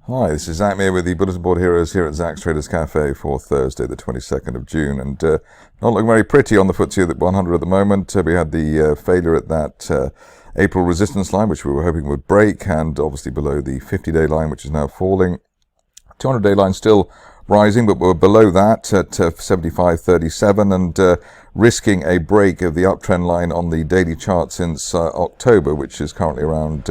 Hi, this is Zach here with the Bulletin Board Heroes here at Zach's Traders Cafe for Thursday, the 22nd of June. And not looking very pretty on the FTSE 100 at the moment. We had the failure at that April resistance line, which we were hoping would break, and obviously below the 50-day line, which is now falling. 200-day line still rising, but we're below that at 75.37 and risking a break of the uptrend line on the daily chart since October, which is currently around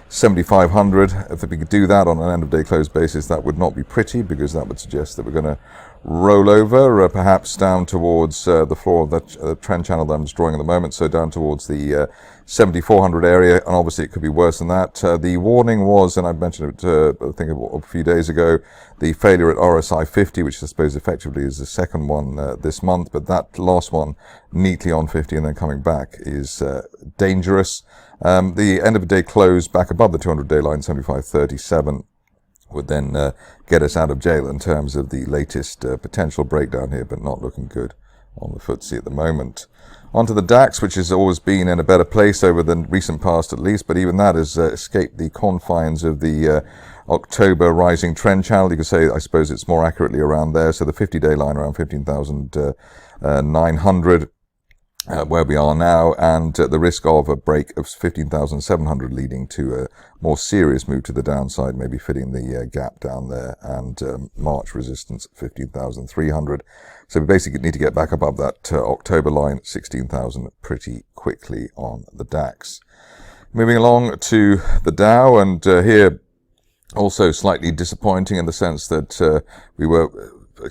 7,500. If we could do that on an end-of-day close basis, that would not be pretty, because that would suggest that we're going to roll over, perhaps down towards the floor of the trend channel that I'm just drawing at the moment, so down towards the 7,400 area, and obviously it could be worse than that. The warning was, and I mentioned it I think a few days ago, the failure at RSI 50, which I suppose effectively is the second one this month, but that last one neatly on 50 and then coming back is dangerous. The end of the day close back above the 200-day line, 75.37, would then get us out of jail in terms of the latest potential breakdown here, but not looking good on the FTSE at the moment. Onto the DAX, which has always been in a better place over the recent past at least, but even that has escaped the confines of the October rising trend channel. You could say, I suppose it's more accurately around there. So the 50-day line around 15,900. Where we are now, and the risk of a break of 15,700 leading to a more serious move to the downside, maybe fitting the gap down there, and March resistance at 15,300. So we basically need to get back above that October line, 16,000, pretty quickly on the DAX. Moving along to the Dow, and here also slightly disappointing in the sense that we were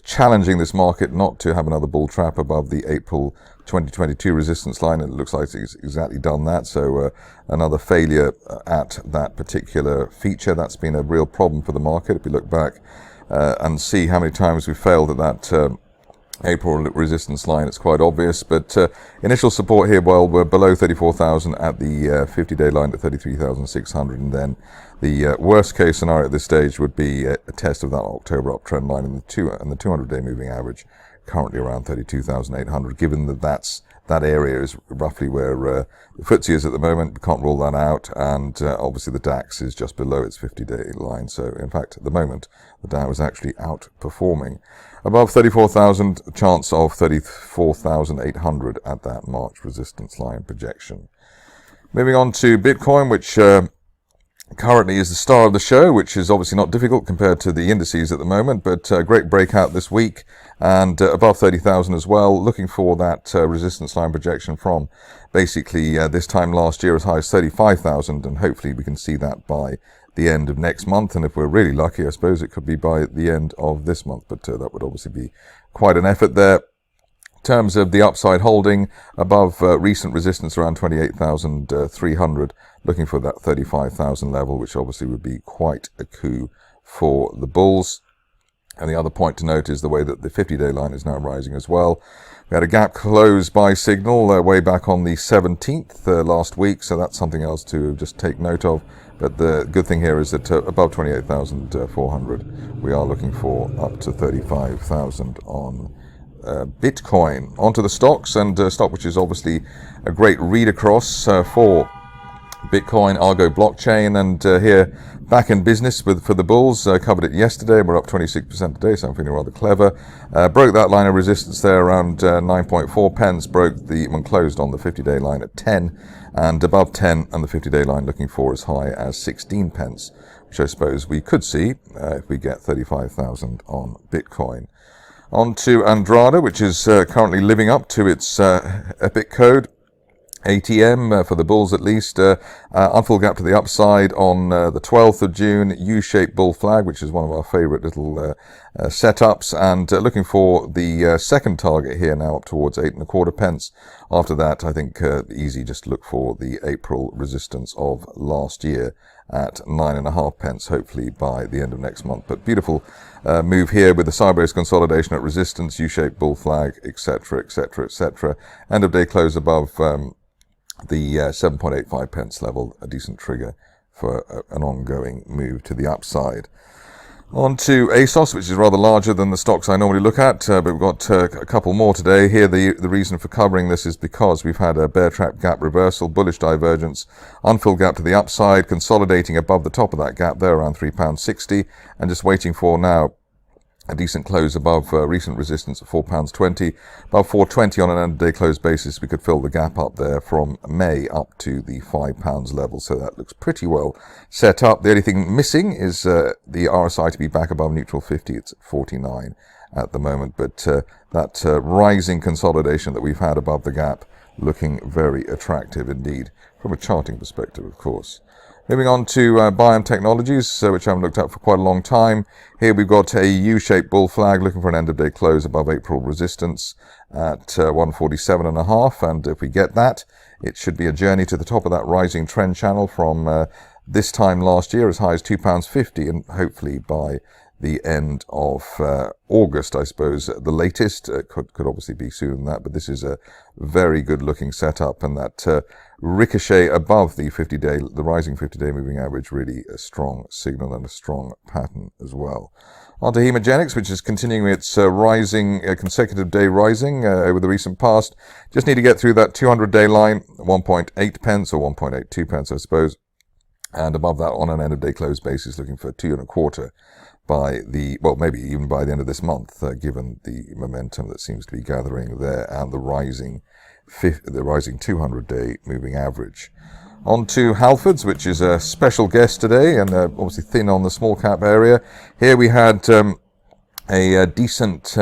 challenging this market not to have another bull trap above the April 2022 resistance line. It looks like it's exactly done that. So another failure at that particular feature. That's been a real problem for the market. If we look back and see how many times we failed at that April resistance line, it's quite obvious. But initial support here, well, we're below 34,000 at the 50-day line at 33,600, and then the worst case scenario at this stage would be a test of that October uptrend line in the 200-day moving average, currently around 32,800. Given that that area is roughly where the FTSE is at the moment, we can't rule that out, and obviously the DAX is just below its 50-day line. So in fact, at the moment, the Dow is actually outperforming. Above 34,000, a chance of 34,800 at that March resistance line projection. Moving on to Bitcoin, which currently is the star of the show, which is obviously not difficult compared to the indices at the moment, but great breakout this week, and above 30,000 as well, looking for that resistance line projection from basically this time last year as high as 35,000, and hopefully we can see that by the end of next month, and if we're really lucky, I suppose it could be by the end of this month, but that would obviously be quite an effort there. In terms of the upside holding, above recent resistance around 28,300, looking for that 35,000 level, which obviously would be quite a coup for the bulls. And the other point to note is the way that the 50-day line is now rising as well. We had a gap close buy signal way back on the 17th last week, so that's something else to just take note of. But the good thing here is that above 28,400, we are looking for up to 35,000 on Bitcoin. Onto the stocks, and stock which is obviously a great read across for Bitcoin, Argo blockchain, and here back in business for the bulls. Covered it yesterday. We're up 26% today, so I'm feeling rather clever. Broke that line of resistance there around 9.4 pence. Broke when closed on the 50-day line at 10, and above 10 and the 50-day line looking for as high as 16 pence, which I suppose we could see if we get 35,000 on Bitcoin. On to Andrada, which is currently living up to its epic code. ATM for the bulls at least, unfull gap to the upside on the 12th of June, U-shaped bull flag, which is one of our favorite little setups, and looking for the second target here now up towards 8.25 pence. After that, I think easy just look for the April resistance of last year at 9.5 pence, hopefully by the end of next month. But beautiful move here with the sideways consolidation at resistance, U-shaped bull flag, etc., etc., etc. End of day close above the 7.85 pence level, a decent trigger for an ongoing move to the upside. On to ASOS, which is rather larger than the stocks I normally look at, but we've got a couple more today. Here, the reason for covering this is because we've had a bear trap gap reversal, bullish divergence, unfilled gap to the upside, consolidating above the top of that gap there around £3.60, and just waiting for now a decent close above recent resistance of £4.20. Above 4.20 on an end-of-day close basis, we could fill the gap up there from May up to the £5 level. So that looks pretty well set up. The only thing missing is the RSI to be back above neutral 50. It's at 49 at the moment. But that rising consolidation that we've had above the gap looking very attractive indeed, from a charting perspective, of course. Moving on to Biom Technologies, which I haven't looked at for quite a long time. Here we've got a U-shaped bull flag looking for an end-of-day close above April resistance at 147.5, and if we get that, it should be a journey to the top of that rising trend channel from this time last year as high as £2.50, and hopefully by the end of August, I suppose, the latest. Could obviously be sooner than that, but this is a very good looking setup, and that ricochet above the 50-day, the rising 50-day moving average, really a strong signal and a strong pattern as well. On to Hemogenyx, which is continuing its rising, consecutive day rising over the recent past. Just need to get through that 200-day line, 1.8 pence or 1.82 pence, I suppose, and above that on an end-of-day close basis, looking for 2.25 by the, well, maybe even by the end of this month, given the momentum that seems to be gathering there and the rising 200-day moving average. On to Halfords, which is a special guest today, and obviously thin on the small cap area. Here we had a decent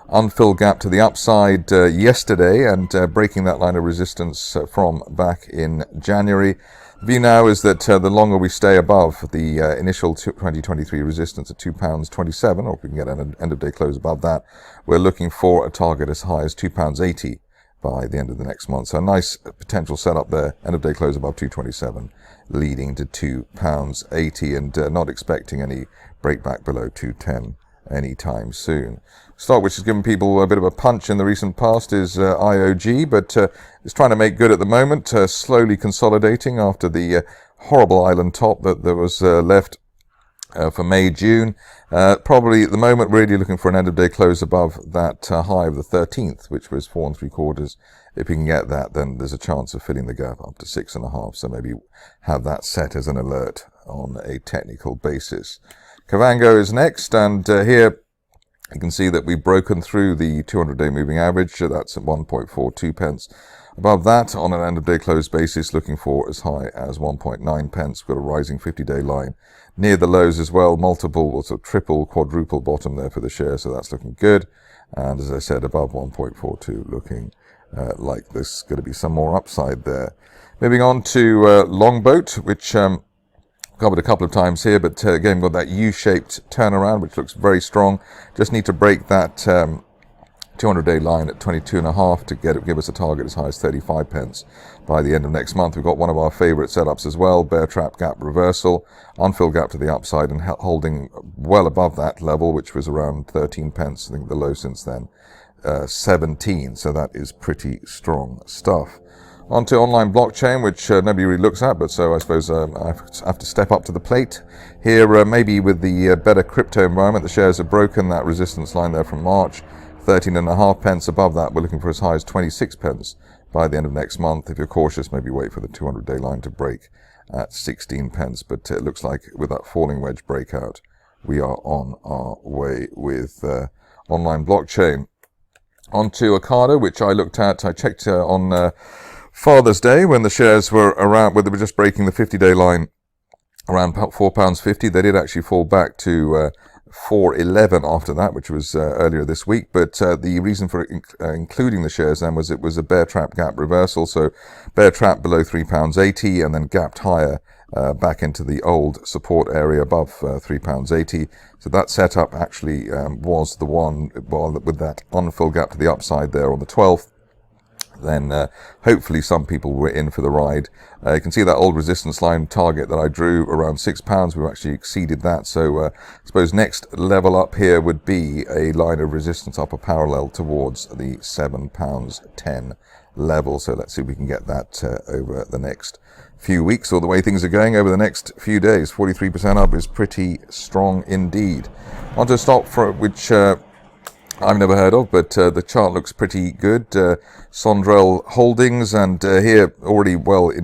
unfilled gap to the upside yesterday, and breaking that line of resistance from back in January. The view now is that the longer we stay above the initial 2023 resistance at £2.27, or if we can get an end-of-day close above that, we're looking for a target as high as £2.80 by the end of the next month. So a nice potential setup there, end-of-day close above 2.27, leading to £2.80, and not expecting any breakback below 2.10 anytime soon. Stock which has given people a bit of a punch in the recent past is IOG, but is trying to make good at the moment, slowly consolidating after the horrible island top that was left for May, June. Probably at the moment really looking for an end-of-day close above that high of the 13th, which was 4.75. If we can get that, then there's a chance of filling the gap up to 6.5. So maybe have that set as an alert on a technical basis. Kavango is next, and here you can see that we've broken through the 200-day moving average. So that's at 1.42 pence. Above that, on an end-of-day close basis, looking for as high as 1.9 pence. We've got a rising 50-day line near the lows as well. Multiple, or sort of triple, quadruple bottom there for the share, so that's looking good. And as I said, above 1.42, looking like there's going to be some more upside there. Moving on to Longboat, which covered a couple of times here, but again, we've got that U-shaped turnaround, which looks very strong. Just need to break that 200-day line at 22.5 to give us a target as high as 35 pence by the end of next month. We've got one of our favorite setups as well, bear trap gap reversal, unfilled gap to the upside, and holding well above that level, which was around 13 pence. I think the low since then, 17. So that is pretty strong stuff. On to online blockchain, which nobody really looks at, but so I suppose I have to step up to the plate. Here, maybe with the better crypto environment, the shares have broken that resistance line there from March. 13.5 pence above that. We're looking for as high as 26 pence by the end of next month. If you're cautious, maybe wait for the 200-day line to break at 16 pence. But it looks like with that falling wedge breakout, we are on our way with online blockchain. On to Ocado, which I looked at. I checked on Father's Day when the shares were around, when they were just breaking the 50-day line around £4.50. They did actually fall back to 4.11 after that, which was earlier this week. But the reason for including the shares then was it was a bear trap gap reversal. So bear trap below £3.80 and then gapped higher back into the old support area above £3.80. So that setup actually was the one with that unfilled gap to the upside there on the 12th. Then hopefully some people were in for the ride. You can see that old resistance line target that I drew around £6. We've actually exceeded that. So I suppose next level up here would be a line of resistance upper parallel towards the £7.10 level. So let's see if we can get that over the next few weeks, or the way things are going over the next few days. 43% up is pretty strong indeed. Onto a stock for which I've never heard of, but the chart looks pretty good. Sondrel Holdings, and here already advanced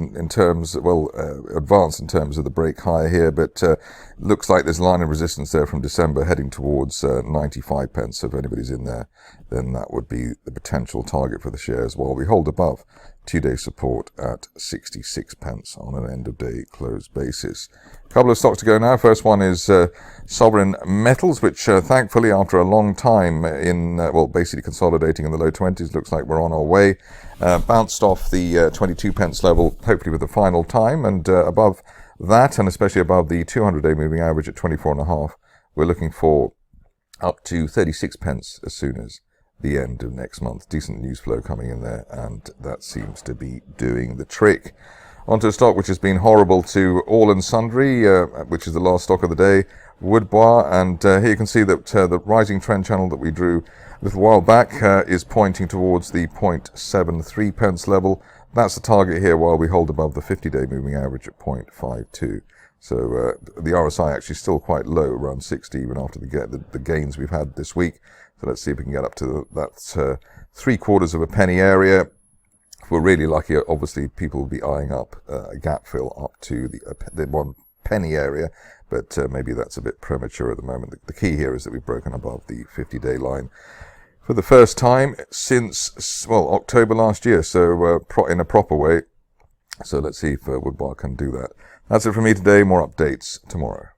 in terms of the break higher here, but looks like there's a line of resistance there from December heading towards 95 pence. So if anybody's in there, then that would be the potential target for the shares, while we hold above 2-day support at 66 pence on an end of day close basis. A couple of stocks to go now. First one is Sovereign Metals, which thankfully after a long time in basically consolidating in the low 20s, looks like we're on our way. Bounced off the 22 pence level, hopefully for the final time, and above that, and especially above the 200-day moving average at 24.5, we're looking for up to 36 pence as soon as the end of next month. Decent news flow coming in there, and that seems to be doing the trick. Onto a stock which has been horrible to all and sundry, which is the last stock of the day, Woodbois, and here you can see that the rising trend channel that we drew a little while back is pointing towards the 0.73 pence level. That's the target here, while we hold above the 50-day moving average at 0.52. So the RSI actually still quite low, around 60, even after the gains we've had this week. So let's see if we can get up to that 3/4 of a penny area. If we're really lucky, obviously people will be eyeing up a gap fill up to the 1 penny area, but maybe that's a bit premature at the moment. The key here is that we've broken above the 50-day line for the first time since, October last year, so in a proper way. So let's see if Woodbois can do that. That's it from me today. More updates tomorrow.